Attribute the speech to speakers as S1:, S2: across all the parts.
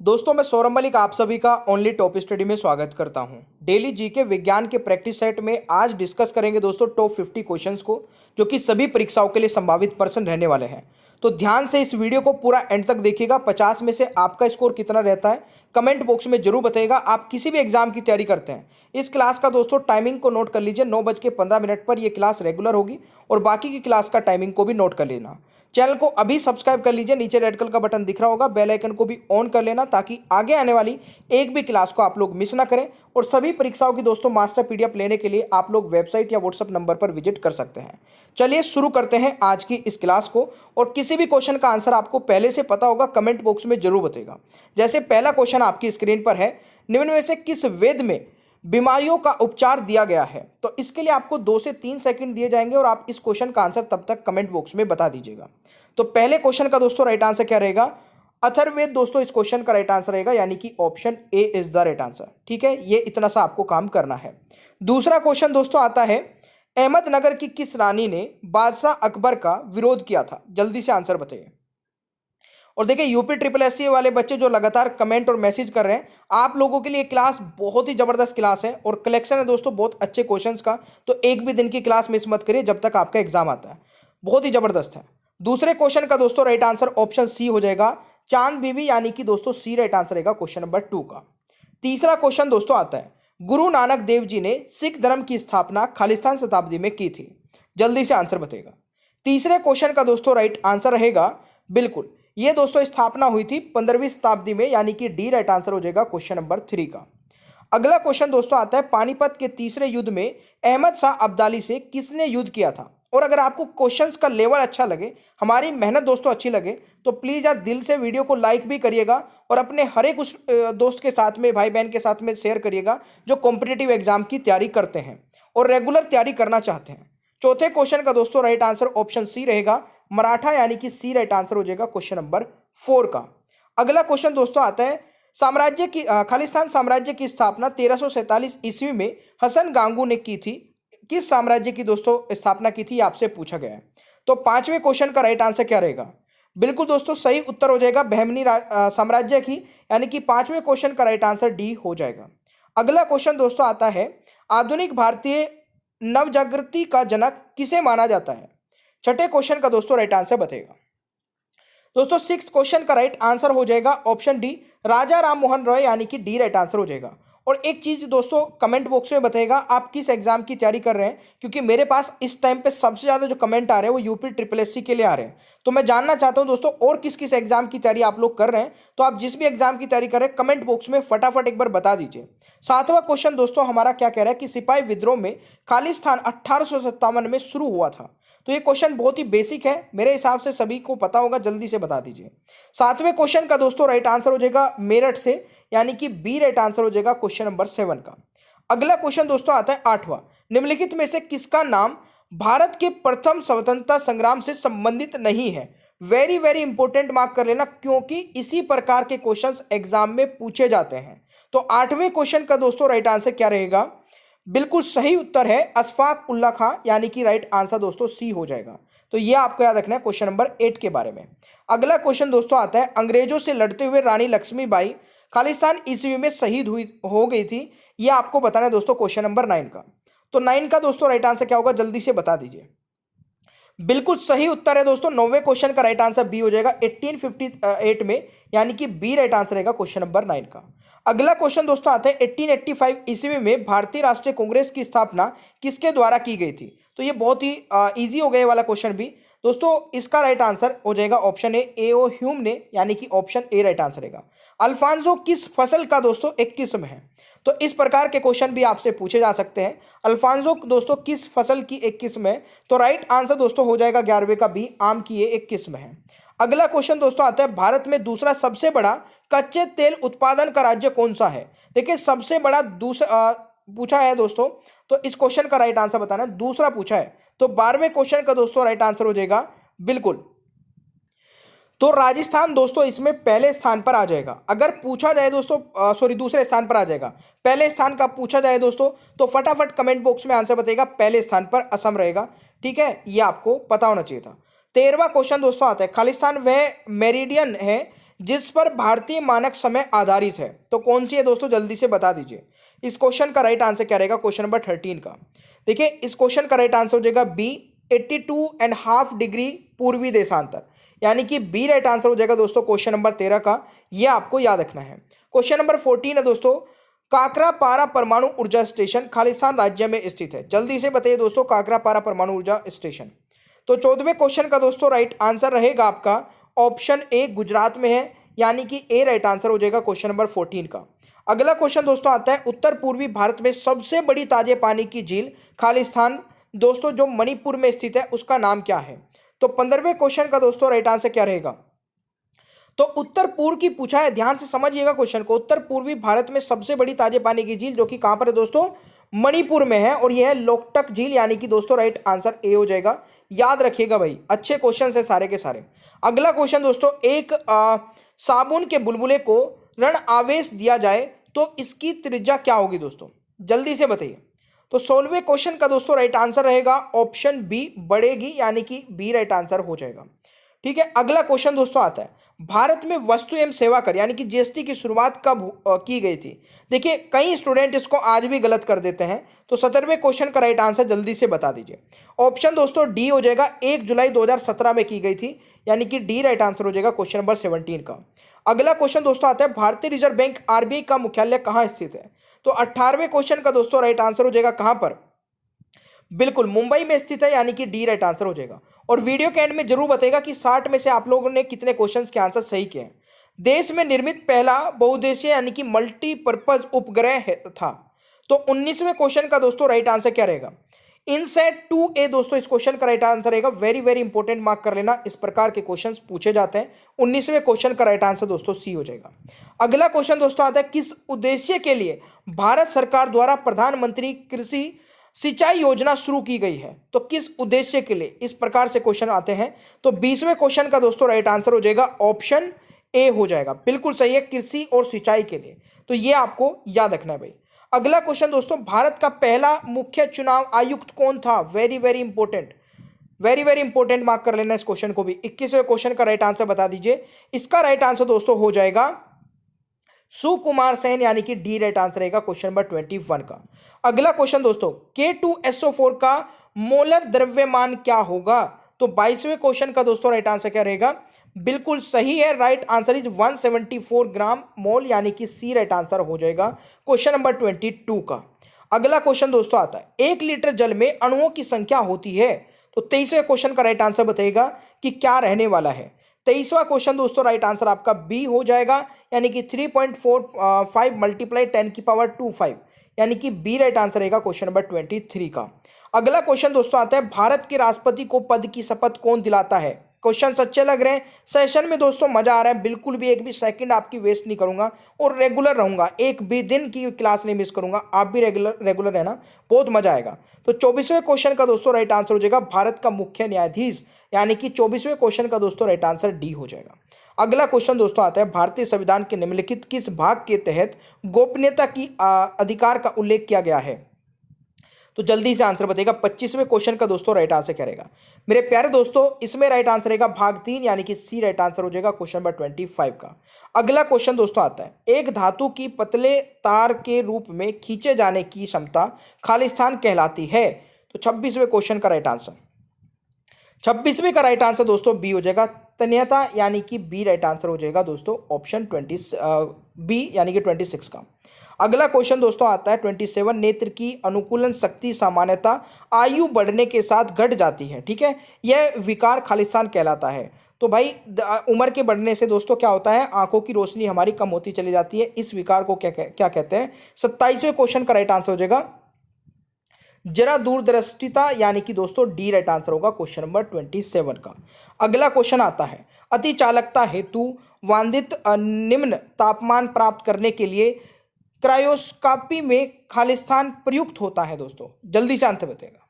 S1: दोस्तों मैं सौरभ मलिक आप सभी का ओनली टॉप स्टडी में स्वागत करता हूं। डेली जीके विज्ञान के प्रैक्टिस सेट में आज डिस्कस करेंगे दोस्तों टॉप 50 क्वेश्चंस को, जो कि सभी परीक्षाओं के लिए संभावित पर्सन रहने वाले हैं। तो ध्यान से इस वीडियो को पूरा एंड तक देखिएगा। 50 में से आपका स्कोर कितना रहता है कमेंट बॉक्स में जरूर बताइएगा। आप किसी भी एग्जाम की तैयारी करते हैं, इस क्लास का दोस्तों टाइमिंग को नोट कर लीजिए। 9:15 पर यह क्लास रेगुलर होगी और बाकी की क्लास का टाइमिंग को भी नोट कर लेना। चैनल को अभी सब्सक्राइब कर लीजिए, नीचे रेड कलर का बटन दिख रहा होगा, बेल आइकन को भी ऑन कर लेना ताकि आगे आने वाली एक भी क्लास को आप लोग मिस ना करें। और सभी परीक्षाओं की दोस्तों मास्टर पीडीएफ लेने के लिए आप लोग वेबसाइट या व्हाट्सएप नंबर पर विजिट कर सकते हैं। चलिए शुरू करते हैं आज की इस क्लास को। और किसी भी क्वेश्चन का आंसर आपको पहले से पता होगा कमेंट बॉक्स में जरूर बताइएगा। जैसे पहला क्वेश्चन आपकी स्क्रीन पर है, निम्न में से किस वेद में बीमारियों का उपचार दिया गया है? तो इसके लिए आपको 2 से 3 सेकंड दिए जाएंगे और आप इस क्वेश्चन का आंसर तब तक कमेंट बॉक्स में बता दीजिएगा। तो पहले क्वेश्चन का दोस्तों राइट आंसर क्या रहेगा? अथर्ववेद दोस्तों इस क्वेश्चन का राइट आंसर रहेगा, यानी कि option A is the right answer. ठीक है, ये इतना सा आपको काम करना है। दूसरा क्वेश्चन दोस्तों आता है, अहमदनगर की किस रानी ने बादशाह अकबर का विरोध किया था? जल्दी से आंसर बताइए। और देखिए यूपी ट्रिपल एससी वाले बच्चे जो लगातार कमेंट और मैसेज कर रहे हैं, आप लोगों के लिए क्लास बहुत ही जबरदस्त क्लास है और कलेक्शन है दोस्तों बहुत अच्छे क्वेश्चंस का। तो एक भी दिन की क्लास मिस मत करिए जब तक आपका एग्जाम आता है, बहुत ही जबरदस्त है। दूसरे क्वेश्चन का दोस्तों राइट आंसर ऑप्शन सी हो जाएगा, चांद बीबी, यानी कि दोस्तों सी राइट आंसर रहेगा क्वेश्चन नंबर 2 का। तीसरा क्वेश्चन दोस्तों आता है, गुरु नानक देव जी ने सिख धर्म की स्थापना खालिस्तान शताब्दी में की थी? जल्दी से आंसर बताइएगा। तीसरे क्वेश्चन का दोस्तों राइट आंसर रहेगा, बिल्कुल ये दोस्तों स्थापना हुई थी 15वीं शताब्दी में, यानी कि डी राइट आंसर हो जाएगा क्वेश्चन नंबर 3 का। अगला क्वेश्चन दोस्तों आता है, पानीपत के तीसरे युद्ध में अहमद शाह अब्दाली से किसने युद्ध किया था? और अगर आपको क्वेश्चंस का लेवल अच्छा लगे, हमारी मेहनत दोस्तों अच्छी लगे, तो प्लीज़ यार दिल से वीडियो को लाइक भी करिएगा और अपने हर एक उस दोस्त के साथ में, भाई बहन के साथ में शेयर करिएगा जो कॉम्पिटिटिव एग्जाम की तैयारी करते हैं और रेगुलर तैयारी करना चाहते हैं। चौथे क्वेश्चन का दोस्तों राइट आंसर ऑप्शन सी रहेगा, मराठा, यानी कि सी राइट आंसर हो जाएगा क्वेश्चन नंबर 4 का। अगला क्वेश्चन दोस्तों आता है, साम्राज्य की खालिस्तान साम्राज्य की स्थापना 1347 ईस्वी में हसन गांगू ने की थी। किस साम्राज्य की दोस्तों स्थापना की थी, आपसे पूछा गया है। तो 5वें क्वेश्चन का राइट आंसर क्या रहेगा? बिल्कुल दोस्तों सही उत्तर हो जाएगा बहमनी साम्राज्य की, यानी कि 5वें क्वेश्चन का राइट आंसर डी हो जाएगा। अगला क्वेश्चन दोस्तों आता है, आधुनिक भारतीय नवजागृति का जनक किसे माना जाता है? छठे क्वेश्चन का दोस्तों राइट आंसर बताएगा। दोस्तों 6 क्वेश्चन का राइट आंसर हो जाएगा ऑप्शन डी, राजा राम मोहन रॉय, यानी कि डी राइट आंसर हो जाएगा। और एक चीज दोस्तों कमेंट बॉक्स में बताइएगा आप किस एग्जाम की तैयारी कर रहे हैं, क्योंकि मेरे पास इस टाइम पे सबसे ज्यादा जो कमेंट आ रहे हैं वो यूपी ट्रिपल एससी के लिए आ रहे हैं। तो मैं जानना चाहता हूं दोस्तों और किस किस एग्जाम की तैयारी आप लोग कर रहे हैं। तो आप जिस भी एग्जाम की तैयारी कर रहे हैं कमेंट बॉक्स में फटाफट एक बार बता दीजिए। 7वां क्वेश्चन दोस्तों हमारा क्या कह रहा है कि सिपाही विद्रोह में खालिस्तान 1857 में शुरू हुआ था? तो ये क्वेश्चन बहुत ही बेसिक है, मेरे हिसाब से सभी को पता होगा, जल्दी से बता दीजिए। 7वें क्वेश्चन का दोस्तों राइट आंसर हो जाएगा मेरठ से, यानी कि बी राइट आंसर हो जाएगा क्वेश्चन नंबर 7 का। अगला क्वेश्चन दोस्तों आता है 8वां, निम्नलिखित में से किसका नाम भारत के प्रथम स्वतंत्रता संग्राम से संबंधित नहीं है? वेरी वेरी इंपॉर्टेंट, मार्क कर लेना, क्योंकि इसी प्रकार के क्वेश्चंस एग्जाम में पूछे जाते हैं। तो 8वें क्वेश्चन का दोस्तों राइट आंसर क्या रहेगा? बिल्कुल सही उत्तर है अशफाक उल्ला खां, यानी कि राइट आंसर दोस्तों सी हो जाएगा। तो ये आपको याद रखना है क्वेश्चन नंबर 8 के बारे में। अगला क्वेश्चन दोस्तों आता है, अंग्रेजों से लड़ते हुए रानी लक्ष्मीबाई खालिस्तान ईस्वी में शहीद हो गई थी, ये आपको बताना है दोस्तों क्वेश्चन नंबर 9 का। तो 9 का दोस्तों राइट आंसर क्या होगा, जल्दी से बता दीजिए। बिल्कुल सही उत्तर है दोस्तों, 9वें क्वेश्चन का राइट आंसर बी हो जाएगा 1858 में, यानी कि बी राइट आंसर रहेगा क्वेश्चन नंबर 9 का। अगला क्वेश्चन दोस्तों आता है, 1885 ईस्वी में भारतीय राष्ट्रीय कांग्रेस की स्थापना किसके द्वारा की गई थी? तो ये बहुत ही इजी हो गया वाला क्वेश्चन भी दोस्तों। इसका राइट आंसर हो जाएगा ऑप्शन ए ओ ह्यूम ने, यानी कि ऑप्शन ए राइट आंसर रहेगा। अल्फांसो किस फसल का दोस्तों एक किस्म है? तो इस प्रकार के क्वेश्चन भी आपसे पूछे जा सकते हैं। अल्फांसो दोस्तों किस फसल की एक किस्म है? तो राइट आंसर दोस्तों हो जाएगा 11वें का बी, आम की ये एक किस्म है। अगला क्वेश्चन दोस्तों आता है, भारत में दूसरा सबसे बड़ा कच्चे तेल उत्पादन का राज्य कौन सा है? देखिए सबसे बड़ा दूसरा पूछा है दोस्तों, तो इस क्वेश्चन का राइट आंसर बताना है, दूसरा पूछा है। तो 12वें क्वेश्चन का दोस्तों राइट आंसर हो जाएगा बिल्कुल, तो राजस्थान दोस्तों इसमें पहले स्थान पर आ जाएगा। अगर पूछा जाए दोस्तों सॉरी दूसरे स्थान पर आ जाएगा, पहले स्थान का पूछा जाए दोस्तों तो फटाफट कमेंट बॉक्स में आंसर बताइएगा, पहले स्थान पर असम रहेगा। ठीक है, ये आपको पता होना चाहिए था। 13वां क्वेश्चन दोस्तों आता है, खालिस्तान वह मेरिडियन है जिस पर भारतीय मानक समय आधारित है, तो कौन सी है दोस्तों, जल्दी से बता दीजिए। इस क्वेश्चन का राइट आंसर क्या रहेगा, क्वेश्चन नंबर 13 का। देखिए इस क्वेश्चन का राइट आंसर हो जाएगा बी, 82.5 डिग्री पूर्वी देशांतर, यानी कि बी राइट आंसर हो जाएगा दोस्तों क्वेश्चन नंबर 13 का। यह आपको याद रखना है। क्वेश्चन नंबर 14 है दोस्तों, काकरापारा परमाणु ऊर्जा स्टेशन खालिस्तान राज्य में स्थित है। जल्दी से बताइए दोस्तों, काकरापारा परमाणु ऊर्जा स्टेशन। तो 14वें क्वेश्चन का दोस्तों राइट आंसर रहेगा आपका ऑप्शन ए, गुजरात में है, यानी कि ए राइट आंसर हो जाएगा क्वेश्चन नंबर 14 का। अगला क्वेश्चन दोस्तों आता है, उत्तर पूर्वी भारत में सबसे बड़ी ताजे पानी की झील खालिस्तान दोस्तों जो मणिपुर में स्थित है, उसका नाम क्या है। तो 15वें क्वेश्चन का दोस्तों राइट आंसर क्या रहेगा, तो उत्तर पूर्व की पूछा है, ध्यान से समझिएगा क्वेश्चन को। उत्तर पूर्वी भारत में सबसे बड़ी ताजे पानी की झील जो कि कहां पर है दोस्तों, मणिपुर में है, और यह है लोकटक झील, यानी कि दोस्तों राइट आंसर ए हो जाएगा। याद रखिएगा भाई, अच्छे क्वेश्चन है सारे के सारे। अगला क्वेश्चन दोस्तों, एक साबुन के बुलबुले को ऋण आवेश दिया जाए तो इसकी त्रिज्या क्या होगी दोस्तों, जल्दी से बताइए। तो 16वें क्वेश्चन का दोस्तों राइट आंसर रहेगा ऑप्शन बी, बढ़ेगी, यानी कि बी राइट आंसर हो जाएगा। ठीक है, अगला क्वेश्चन दोस्तों आता है, भारत में वस्तु एवं सेवा कर यानी कि जीएसटी की शुरुआत कब की गई थी। देखिए कई स्टूडेंट इसको आज भी गलत कर देते हैं, तो 17वें क्वेश्चन का राइट आंसर जल्दी से बता दीजिए। ऑप्शन दोस्तों डी हो जाएगा, 1 जुलाई 2017 में की गई थी, यानी कि डी राइट आंसर हो जाएगा क्वेश्चन नंबर 17 का। अगला क्वेश्चन दोस्तों आता है, भारतीय रिजर्व बैंक आरबीआई का मुख्यालय कहाँ स्थित है। तो 18वें क्वेश्चन का दोस्तों राइट आंसर हो जाएगा कहां पर, बिल्कुल मुंबई में स्थित है, यानी कि डी राइट आंसर हो जाएगा। और वीडियो के एंड में जरूर बताएगा कि 60 में से आप लोगों ने कितने क्वेश्चंस के आंसर सही किए हैं। देश में निर्मित पहला बहुउद्देशीय यानी कि मल्टीपर्पज उपग्रह था। तो 19वें क्वेश्चन का दोस्तों राइट आंसर क्या रहेगा, इनसेट 2A दोस्तों इस क्वेश्चन का राइट आंसर रहेगा। वेरी वेरी इंपॉर्टेंट, मार्क कर लेना, इस प्रकार के क्वेश्चंस पूछे जाते हैं। 19वें क्वेश्चन का राइट आंसर दोस्तों सी हो जाएगा। अगला क्वेश्चन दोस्तों आता है, किस उद्देश्य के लिए भारत सरकार द्वारा प्रधानमंत्री कृषि सिंचाई योजना शुरू की गई है। तो किस उद्देश्य के लिए, इस प्रकार से क्वेश्चन आते हैं। तो 20वें क्वेश्चन का दोस्तों राइट आंसर हो जाएगा ऑप्शन ए हो जाएगा, बिल्कुल सही है, कृषि और सिंचाई के लिए। तो ये आपको याद रखना है भाई। अगला क्वेश्चन दोस्तों, भारत का पहला मुख्य चुनाव आयुक्त कौन था। Very very important, very very important, mark कर लेना इस क्वेश्चन को भी। 21वें क्वेश्चन का राइट आंसर बता दीजिए। इसका राइट आंसर दोस्तों हो जाएगा सुकुमार सेन, यानी कि डी राइट आंसर रहेगा क्वेश्चन नंबर 21 का। अगला क्वेश्चन दोस्तों, K2SO4 का मोलर द्रव्यमान क्या होगा। तो 22वें क्वेश्चन का दोस्तों राइट आंसर क्या रहेगा, बिल्कुल सही है, राइट आंसर इज 174 ग्राम मोल, यानी कि सी राइट आंसर हो जाएगा क्वेश्चन नंबर 22 का। अगला क्वेश्चन दोस्तों आता है, 1 लीटर जल में अणुओं की संख्या होती है। तो 23वें क्वेश्चन का राइट आंसर बताइएगा कि क्या रहने वाला है। 23वां क्वेश्चन दोस्तों राइट आंसर आपका बी हो जाएगा, यानी कि 3.45 मल्टीप्लाई 10⁵, यानी कि बी राइट आंसर रहेगा क्वेश्चन नंबर 23 का। अगला क्वेश्चन दोस्तों आता है, भारत के राष्ट्रपति को पद की शपथ कौन दिलाता है। क्वेश्चन अच्छे लग रहे हैं, सेशन में दोस्तों मजा आ रहा है, बिल्कुल भी एक भी सेकंड आपकी वेस्ट नहीं करूंगा और रेगुलर रहूंगा, एक भी दिन की क्लास नहीं मिस करूंगा। आप भी रेगुलर रहना, बहुत मजा आएगा। तो 24वें क्वेश्चन का दोस्तों राइट आंसर हो जाएगा भारत का मुख्य न्यायाधीश, यानी कि 24वें क्वेश्चन का दोस्तों राइट आंसर डी हो जाएगा। अगला क्वेश्चन दोस्तों आता है, भारतीय संविधान के निम्नलिखित किस भाग के तहत गोपनीयता की अधिकार का उल्लेख किया गया है। तो जल्दी से आंसर बताइएगा। 25वें क्वेश्चन का दोस्तों राइट आंसर क्या रहेगा मेरे प्यारे दोस्तों, इसमें राइट आंसर रहेगा भाग 3, यानी कि सी राइट आंसर हो जाएगा क्वेश्चन नंबर 25 का। अगला क्वेश्चन दोस्तों आता है, एक धातु की पतले तार के रूप में खींचे जाने की क्षमता खालिस्तान कहलाती है। तो 26वें क्वेश्चन का राइट आंसर, 26वें का राइट आंसर दोस्तों बी हो जाएगा, तन्यता, यानी कि बी राइट आंसर हो जाएगा दोस्तों ऑप्शन बी, यानी कि 26 का। अगला क्वेश्चन दोस्तों आता है 27, नेत्र की अनुकूलन शक्ति सामान्यतः आयु बढ़ने के साथ घट जाती है। ठीक है, यह विकार खालिस्तान कहलाता है। तो भाई उम्र के बढ़ने से दोस्तों क्या होता है, आंखों की रोशनी हमारी कम होती चली जाती है, इस विकार को क्या कहते हैं। 27वें क्वेश्चन का राइट आंसर हो जाएगा जरा दूरदृष्टिता, यानी कि दोस्तों डी राइट आंसर होगा क्वेश्चन नंबर 27 का। अगला क्वेश्चन आता है, अति चालकता हेतु वांछित निम्न तापमान प्राप्त करने के लिए क्रायोस्कोपी में खालिस्तान प्रयुक्त होता है। दोस्तों जल्दी से आंसर बताएगा।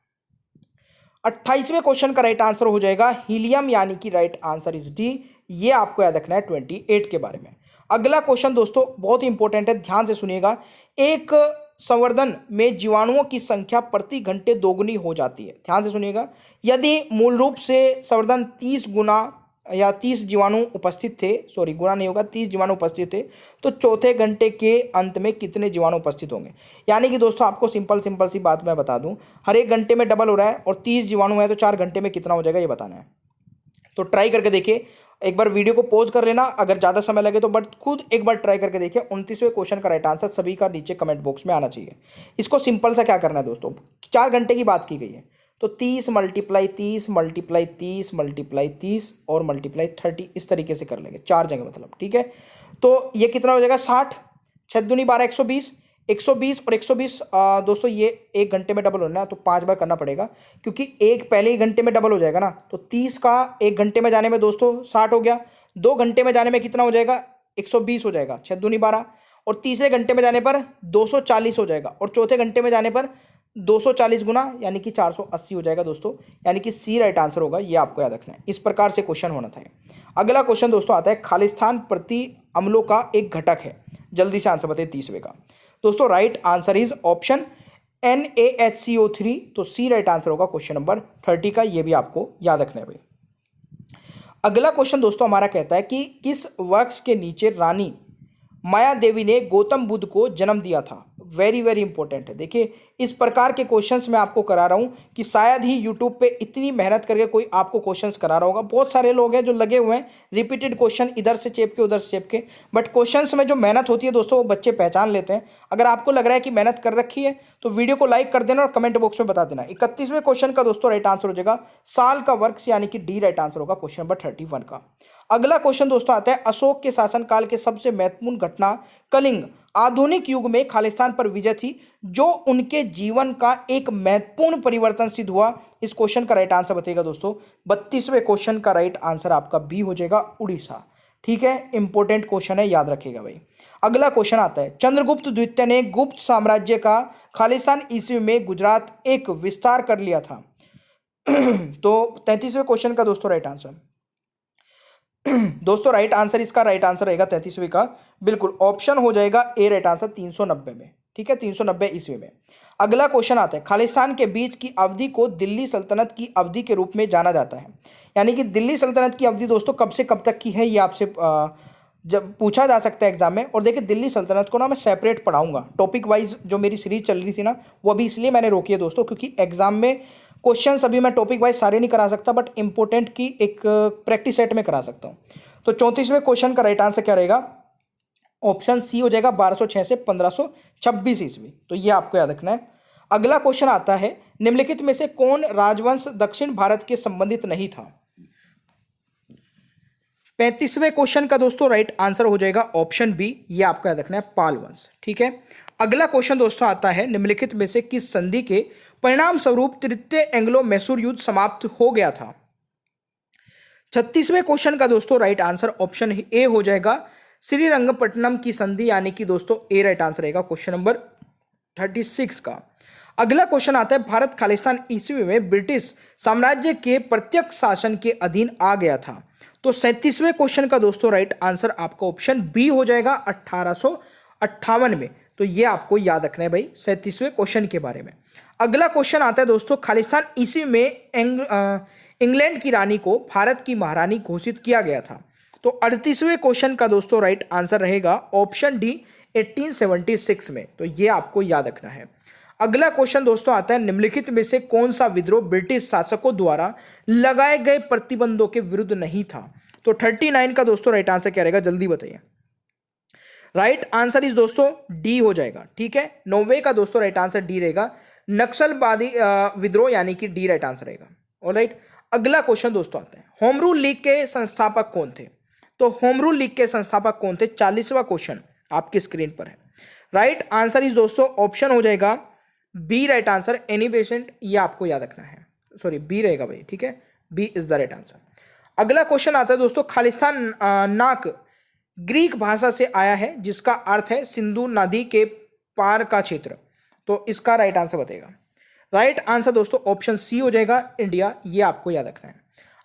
S1: 28वें क्वेश्चन का राइट आंसर हो जाएगा हीलियम, यानी कि राइट आंसर इज डी। ये आपको याद रखना है 28 के बारे में। अगला क्वेश्चन दोस्तों बहुत ही इंपॉर्टेंट है, ध्यान से सुनिएगा। एक संवर्धन में जीवाणुओं की संख्या प्रति घंटे दोगुनी हो जाती है। ध्यान से सुनिएगा, यदि मूल रूप से संवर्धन 30 गुना या 30 जीवाणु उपस्थित थे, सॉरी गुना नहीं होगा, 30 जीवाणु उपस्थित थे, तो चौथे घंटे के अंत में कितने जीवाणु उपस्थित होंगे। यानी कि दोस्तों आपको सिंपल सी बात मैं बता दूं, हर एक घंटे में डबल हो रहा है और 30 जीवाणु है तो 4 घंटे में कितना हो जाएगा ये बताना है। तो ट्राई करके देखिए, एक बार वीडियो को पॉज कर लेना अगर ज़्यादा समय लगे तो, बट खुद एक बार ट्राई करके देखिए। 29वें क्वेश्चन का राइट आंसर सभी का नीचे कमेंट बॉक्स में आना चाहिए। इसको सिंपल सा क्या करना है दोस्तों, 4 घंटे की बात की गई है तो 30 मल्टीप्लाई 30 मल्टीप्लाई 30 मल्टीप्लाई 30 और मल्टीप्लाई 30 इस तरीके से कर लेंगे 4 जगह मतलब, ठीक है। तो ये कितना हो जाएगा 60, 6 दूनी 12, 120, 120 और 120 दोस्तों ये एक घंटे में डबल होना है तो 5 बार करना पड़ेगा, क्योंकि एक पहले ही घंटे में डबल हो जाएगा ना। तो 30 का एक घंटे में जाने में दोस्तों 60 हो गया, 2 घंटे में जाने में कितना हो जाएगा 120 हो जाएगा, 6 दूनी 12, और तीसरे घंटे में जाने पर 240 हो जाएगा, और चौथे घंटे में जाने पर 240 गुना यानी कि 480 हो जाएगा दोस्तों। यानी कि सी राइट आंसर होगा, ये आपको याद रखना है। इस प्रकार से क्वेश्चन होना था। अगला क्वेश्चन दोस्तों आता है, खालिस्तान प्रति अम्लों का एक घटक है। जल्दी से आंसर बताइए 30वें का दोस्तों। Right answer is option NaHCO3, तो सी राइट आंसर होगा क्वेश्चन नंबर 30 का, ये भी आपको याद रखना है भाई। अगला क्वेश्चन दोस्तों हमारा कहता है कि किस वृक्ष के नीचे रानी माया देवी ने गौतम बुद्ध को जन्म दिया था। वेरी वेरी इंपॉर्टेंट है। देखिए इस प्रकार के क्वेश्चंस मैं आपको करा रहा हूं कि शायद ही यूट्यूब पे इतनी मेहनत करके कोई आपको क्वेश्चंस करा रहा होगा। बहुत सारे लोग हैं जो लगे हुए हैं रिपीटेड क्वेश्चन इधर से चेप के उधर से चेप के, बट क्वेश्चंस में जो मेहनत होती है दोस्तों वो बच्चे पहचान लेते हैं। अगर आपको लग रहा है कि मेहनत कर रखी है तो वीडियो को लाइक कर देना और कमेंट बॉक्स में बता देना। 31वें क्वेश्चन का दोस्तों राइट आंसर हो जाएगा साल का वृक्ष, यानी कि डी राइट आंसर होगा क्वेश्चन नंबर 31 का। अगला क्वेश्चन दोस्तों आता है, अशोक के शासनकाल के सबसे महत्वपूर्ण घटना कलिंग आधुनिक युग में खालिस्तान पर विजय थी, जो उनके जीवन का एक महत्वपूर्ण परिवर्तन सिद्ध हुआ। इस क्वेश्चन का राइट आंसर बताइएगा दोस्तों। 32वें क्वेश्चन का राइट आंसर आपका बी हो जाएगा, उड़ीसा। ठीक है, इंपॉर्टेंट क्वेश्चन है, याद रखिएगा भाई। अगला क्वेश्चन आता है, चंद्रगुप्त द्वितीय ने गुप्त साम्राज्य का खालिस्तान ईस्वी में गुजरात एक विस्तार कर लिया था। तो 33वें क्वेश्चन का दोस्तों राइट आंसर दोस्तों राइट आंसर, इसका राइट आंसर रहेगा 33वें का बिल्कुल ऑप्शन हो जाएगा ए राइट आंसर 390 में। ठीक है, 390 ईस्वी में। अगला क्वेश्चन आता है, खालिस्तान के बीच की अवधि को दिल्ली सल्तनत की अवधि के रूप में जाना जाता है। यानी कि दिल्ली सल्तनत की अवधि दोस्तों कब से कब तक की है, ये आपसे जब पूछा जा सकता है एग्जाम में। और देखिए दिल्ली सल्तनत को ना मैं सेपरेट पढ़ाऊंगा, टॉपिक वाइज जो मेरी सीरीज चल रही थी ना वो अभी इसलिए मैंने रोकी है दोस्तों, क्योंकि एग्जाम में क्वेश्चन अभी मैं टॉपिक वाइज सारे नहीं करा सकता, बट इंपॉर्टेंट की एक प्रैक्टिस सेट में करा सकता हूँ। तो 34वें क्वेश्चन का राइट आंसर क्या रहेगा, ऑप्शन सी हो जाएगा 1206 से 1526 ईस्वी। तो ये आपको याद रखना है। अगला क्वेश्चन आता है, निम्नलिखित में से कौन राजवंश दक्षिण भारत के संबंधित नहीं था। 35वें क्वेश्चन का दोस्तों राइट आंसर हो जाएगा ऑप्शन बी, ये आपको याद रखना है, पाल वंश। ठीक है, अगला क्वेश्चन दोस्तों आता है, निम्नलिखित में से किस संधि के परिणाम स्वरूप तृतीय एंग्लो मैसूर युद्ध समाप्त हो गया था। 36वें क्वेश्चन का दोस्तों राइट आंसर ऑप्शन ए हो जाएगा, श्रीरंगपट्टनम की संधि, यानी कि दोस्तों ए राइट आंसर रहेगा क्वेश्चन नंबर 36 का। अगला क्वेश्चन आता है, भारत खालिस्तान ईस्वी में ब्रिटिश साम्राज्य के प्रत्यक्ष शासन के अधीन आ गया था। तो 37वें क्वेश्चन का दोस्तों राइट आंसर आपका ऑप्शन बी हो जाएगा 1858 में। तो ये आपको याद रखना है भाई 37वें क्वेश्चन के बारे में। अगला क्वेश्चन आता है दोस्तों, खालिस्तान ईस्वी में इंग्लैंड की रानी को भारत की महारानी घोषित किया गया था। तो 38वें क्वेश्चन का दोस्तों राइट आंसर रहेगा ऑप्शन डी 1876 में। तो ये आपको याद रखना है। अगला क्वेश्चन दोस्तों आता है, निम्नलिखित में से कौन सा विद्रोह ब्रिटिश शासकों द्वारा लगाए गए प्रतिबंधों के विरुद्ध नहीं था। तो 39 का दोस्तों राइट आंसर क्या रहेगा, जल्दी बताइए। राइट आंसर इस दोस्तों डी हो जाएगा। ठीक है, 90 का दोस्तों राइट आंसर डी रहेगा, नक्सलवादी विद्रोह, यानी कि डी राइट आंसर रहेगा। ऑलराइट, अगला क्वेश्चन दोस्तों आता है, होम रूल लीग के संस्थापक कौन थे। तो होम रूल लीग के संस्थापक कौन थे, 40वां क्वेश्चन आपकी स्क्रीन पर है। राइट आंसर इस दोस्तों ऑप्शन हो जाएगा B right answer, Annie Besant, ये आपको याद रखना है, सॉरी बी रहेगा भाई। ठीक है, B is the right answer. अगला क्वेश्चन आता है दोस्तों, खालिस्तान नाक ग्रीक भाषा से आया है जिसका अर्थ है सिंधु नदी के पार का क्षेत्र। तो इसका राइट आंसर बताएगा। राइट आंसर दोस्तों ऑप्शन सी हो जाएगा, इंडिया, ये आपको याद रखना है।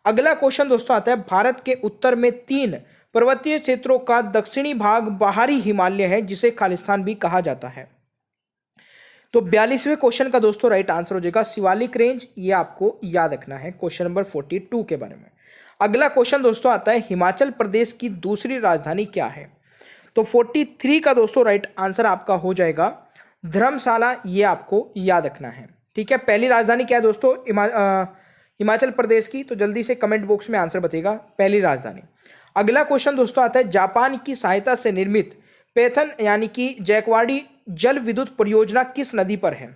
S1: अगला क्वेश्चन दोस्तों आता है, भारत के उत्तर में 3 पर्वतीय क्षेत्रों का दक्षिणी भाग बाहरी हिमालय है जिसे खालिस्तान भी कहा जाता है। तो 42वें क्वेश्चन का दोस्तों राइट आंसर हो जाएगा शिवालिक रेंज, ये आपको याद रखना है क्वेश्चन नंबर 42 के बारे में। अगला क्वेश्चन दोस्तों आता है हिमाचल प्रदेश की दूसरी राजधानी क्या है। तो 43 का दोस्तों राइट आंसर आपका हो जाएगा धर्मशाला, ये आपको याद रखना है। ठीक है, पहली राजधानी क्या है दोस्तों हिमाचल प्रदेश की, तो जल्दी से कमेंट बॉक्स में आंसर बताइएगा पहली राजधानी। अगला क्वेश्चन दोस्तों आता है जापान की सहायता से निर्मित पैथन यानी कि जैकवाड़ी जल विद्युत परियोजना किस नदी पर है।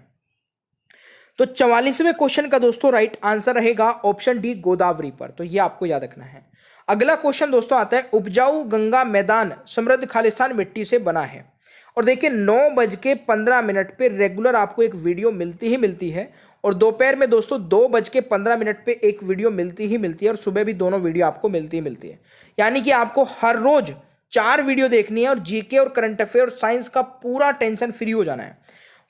S1: तो 44वें क्वेश्चन का दोस्तों राइट आंसर रहेगा ऑप्शन डी गोदावरी पर, तो ये आपको याद रखना है। अगला क्वेश्चन दोस्तों आता है उपजाऊ गंगा मैदान समृद्ध खालिस्तान मिट्टी से बना है। और देखिए 9:15 पे रेगुलर आपको एक वीडियो मिलती है और दोपहर में दोस्तों 2:15 पे एक वीडियो मिलती है और सुबह भी दोनों वीडियो आपको मिलती है। यानी कि आपको हर रोज 4 वीडियो देखनी है और जीके और करंट अफेयर और साइंस का पूरा टेंशन फ्री हो जाना है।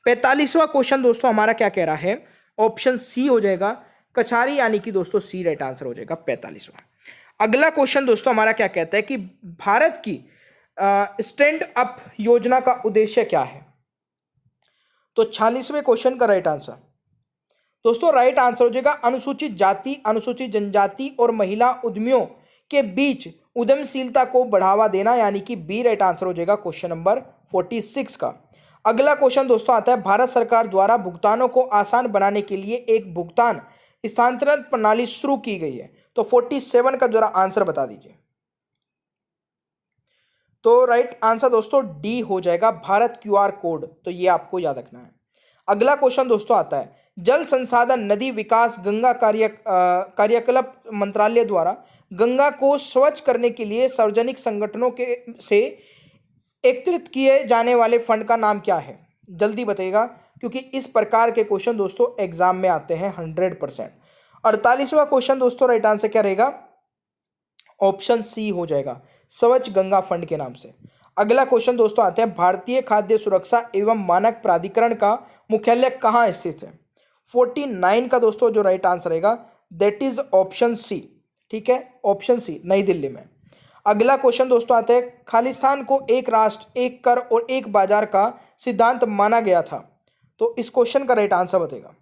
S1: 45वां क्वेश्चन दोस्तों हमारा क्या कह रहा है, ऑप्शन सी हो जाएगा कछारी, यानी कि दोस्तों सी राइट आंसर हो जाएगा 45वां। अगला क्वेश्चन दोस्तों हमारा क्या कहता है कि भारत की स्टैंड अप योजना का उद्देश्य क्या है। तो 46वें क्वेश्चन का राइट आंसर दोस्तों राइट आंसर हो जाएगा अनुसूचित जाति, अनुसूचित जनजाति और महिला उद्यमियों के बीच उद्यमशीलता को बढ़ावा देना, यानी कि बी राइट आंसर हो जाएगा क्वेश्चन नंबर 46 का। अगला क्वेश्चन दोस्तों आता है भारत सरकार द्वारा भुगतानों को आसान बनाने के लिए एक भुगतान स्थानांतरण प्रणाली शुरू की गई है। तो 47 का जरा आंसर बता दीजिए। तो राइट आंसर दोस्तों डी हो जाएगा भारत क्यूआर कोड, तो ये आपको याद रखना है। अगला क्वेश्चन दोस्तों आता है जल संसाधन नदी विकास गंगा कार्यकलाप मंत्रालय द्वारा गंगा को स्वच्छ करने के लिए सार्वजनिक संगठनों के से एकत्रित किए जाने वाले फंड का नाम क्या है। जल्दी बताइएगा क्योंकि इस प्रकार के क्वेश्चन दोस्तों एग्जाम में आते हैं 100%। 48वां क्वेश्चन दोस्तों राइट आंसर क्या रहेगा, ऑप्शन सी हो जाएगा स्वच्छ गंगा फंड के नाम से। अगला क्वेश्चन दोस्तों आते हैं भारतीय खाद्य सुरक्षा एवं मानक प्राधिकरण का मुख्यालय कहाँ स्थित है। 49 का दोस्तों जो राइट आंसर रहेगा दैट इज ऑप्शन सी। ठीक है, ऑप्शन सी नई दिल्ली में। अगला क्वेश्चन दोस्तों आते हैं खालिस्तान को एक राष्ट्र एक कर और एक बाजार का सिद्धांत माना गया था। तो इस क्वेश्चन का राइट आंसर बताएगा।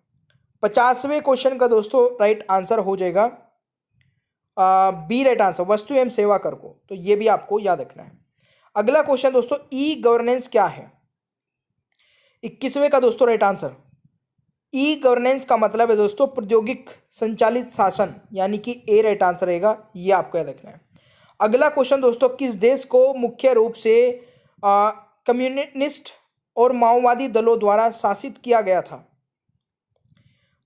S1: 50वें क्वेश्चन का दोस्तों राइट आंसर हो जाएगा बी राइट आंसर वस्तु एवं सेवा कर को, तो ये भी आपको याद रखना है। अगला क्वेश्चन दोस्तों ई गवर्नेंस क्या है। 21वें का दोस्तों राइट आंसर ई गवर्नेंस का मतलब है दोस्तों प्रौद्योगिक संचालित शासन, यानी कि ए राइट आंसर रहेगा, ये आपको याद रखना है। अगला क्वेश्चन दोस्तों किस देश को मुख्य रूप से कम्युनिस्ट और माओवादी दलों द्वारा शासित किया गया था।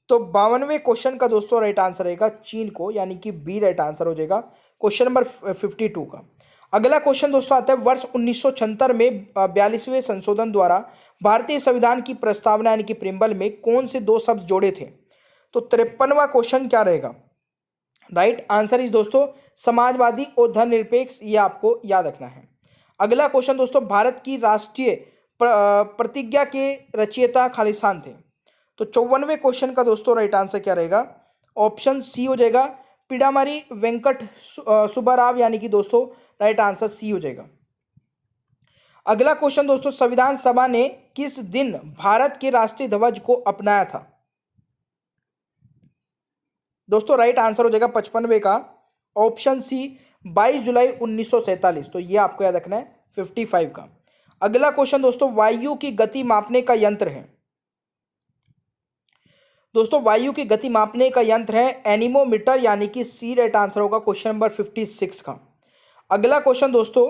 S1: तो 52वें क्वेश्चन का दोस्तों राइट आंसर रहेगा चीन को, यानी कि बी राइट आंसर हो जाएगा क्वेश्चन नंबर 52 का। अगला क्वेश्चन दोस्तों आता है वर्ष 1976 में 42वें संशोधन द्वारा भारतीय संविधान की प्रस्तावना यानी कि प्रियम्बल में कौन से 2 शब्द जोड़े थे। तो 53वां क्वेश्चन क्या रहेगा, राइट आंसर इज दोस्तों समाजवादी और धर्मनिरपेक्ष, ये आपको याद रखना है। अगला क्वेश्चन दोस्तों भारत की राष्ट्रीय प्रतिज्ञा के रचयिता खालिस्तान थे। तो 54वें क्वेश्चन का दोस्तों राइट आंसर क्या रहेगा, ऑप्शन सी हो जाएगा पिडामरी वेंकट सुब्बाराव, यानी कि दोस्तों राइट आंसर सी हो जाएगा। अगला क्वेश्चन दोस्तों संविधान सभा ने किस दिन भारत के राष्ट्रीय ध्वज को अपनाया था। दोस्तों राइट आंसर हो जाएगा 55वें का ऑप्शन सी 22 जुलाई 1947, तो ये आपको याद रखना है 55 का। अगला क्वेश्चन दोस्तों वायु की गति मापने का यंत्र है। दोस्तों वायु की गति मापने का यंत्र है एनीमोमीटर, यानी कि सी राइट आंसर होगा क्वेश्चन नंबर 56 का। अगला क्वेश्चन दोस्तों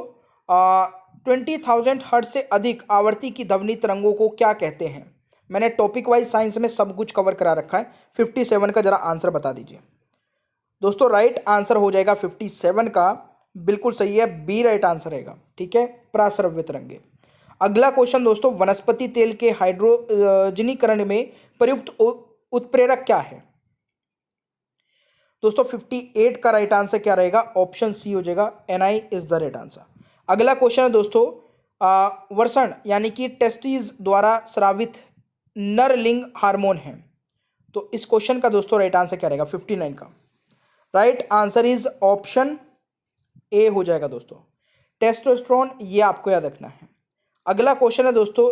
S1: 20,000 हर्ट्ज से अधिक आवृत्ति की ध्वनि तरंगों को क्या कहते हैं। मैंने टॉपिक वाइज साइंस में सब कुछ कवर करा रखा है। 57 का जरा आंसर बता दीजिए। दोस्तों राइट आंसर हो जाएगा 57 का, बिल्कुल सही है, बी राइट आंसर रहेगा। ठीक है, प्राश्रव्य तरंगे। अगला क्वेश्चन दोस्तों वनस्पति तेल के हाइड्रोजनीकरण में प्रयुक्त उत्प्रेरक क्या है। दोस्तों 58 का राइट आंसर क्या रहेगा, ऑप्शन सी हो जाएगा NI is the right answer. अगला क्वेश्चन है दोस्तों वर्षण यानी कि टेस्टिस द्वारा स्रावित नर लिंग हार्मोन है। तो इस क्वेश्चन का दोस्तों राइट आंसर क्या रहेगा 59 का, right answer is option A हो जाएगा दोस्तों टेस्टोस्टेरोन, ये आपको याद रखना है। अगला क्वेश्चन है दोस्तों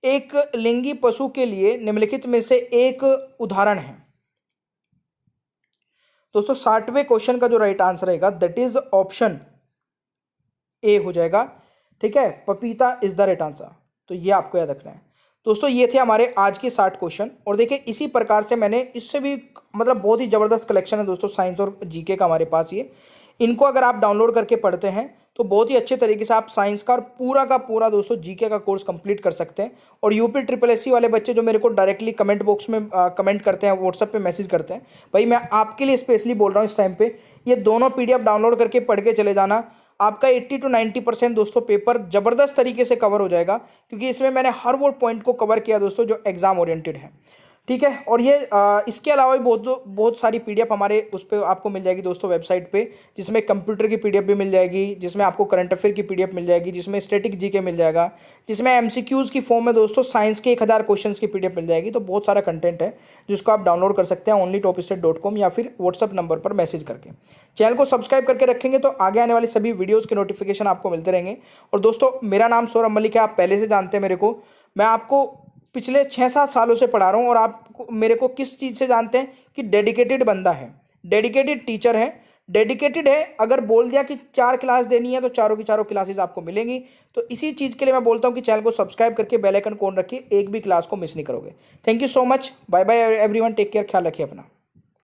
S1: एक लिंगी पशु के लिए निम्नलिखित में से एक उदाहरण है। दोस्तों 60वें क्वेश्चन का जो राइट आंसर रहेगा दैट इज ऑप्शन ए हो जाएगा। ठीक है, पपीता इज द राइट आंसर। तो ये आपको याद रखना है। दोस्तों ये थे हमारे आज के 60 क्वेश्चन। और देखिए इसी प्रकार से मैंने इससे भी मतलब बहुत ही ज़बरदस्त कलेक्शन है दोस्तों साइंस और जीके का हमारे पास। ये इनको अगर आप डाउनलोड करके पढ़ते हैं तो बहुत ही अच्छे तरीके से आप साइंस का पूरा दोस्तों जीके का कोर्स कंप्लीट कर सकते हैं। और यूपी ट्रिपल एससी वाले बच्चे जो मेरे को डायरेक्टली कमेंट बॉक्स में कमेंट करते हैं, व्हाट्सएप पे मैसेज करते हैं, भाई मैं आपके लिए स्पेशली बोल रहा हूँ इस टाइम पे ये दोनों पीडीएफ डाउनलोड करके पढ़ के चले जाना। आपका 80 to 90% दोस्तों पेपर जबरदस्त तरीके से कवर हो जाएगा, क्योंकि इसमें मैंने हर वो पॉइंट को कवर किया दोस्तों जो एग्जाम ओरिएंटेड है। ठीक है, और ये इसके अलावा भी बहुत सारी पीडीएफ हमारे उस पर आपको मिल जाएगी दोस्तों वेबसाइट पे, जिसमें कंप्यूटर की पीडीएफ भी मिल जाएगी, जिसमें आपको करंट अफेयर की पीडीएफ मिल जाएगी, जिसमें स्टैटिक जीके मिल जाएगा, जिसमें एमसीक्यूज की फॉर्म में दोस्तों साइंस के 1000 क्वेश्चंस की पीडीएफ मिल जाएगी। तो बहुत सारा कंटेंट है जिसको आप डाउनलोड कर सकते हैं onlytopstate.com या फिर व्हाट्सअप नंबर पर मैसेज करके। चैनल को सब्सक्राइब करके रखेंगे तो आगे आने वाली सभी वीडियोज़ के नोटिफिकेशन आपको मिलते रहेंगे। और दोस्तों मेरा नाम सौरभ मलिक है, आप पहले से जानते हैं मेरे को। मैं आपको पिछले 6-7 सालों से पढ़ा रहा हूँ और आप मेरे को किस चीज़ से जानते हैं कि डेडिकेटेड बंदा है, डेडिकेटेड टीचर है, डेडिकेटेड है। अगर बोल दिया कि 4 क्लास देनी है तो चारों की चारों क्लासेस आपको मिलेंगी। तो इसी चीज़ के लिए मैं बोलता हूँ कि चैनल को सब्सक्राइब करके बेल आइकन ऑन रखिए, एक भी क्लास को मिस नहीं करोगे। Thank you so much, bye bye everyone, take care, ख्याल रखिए अपना।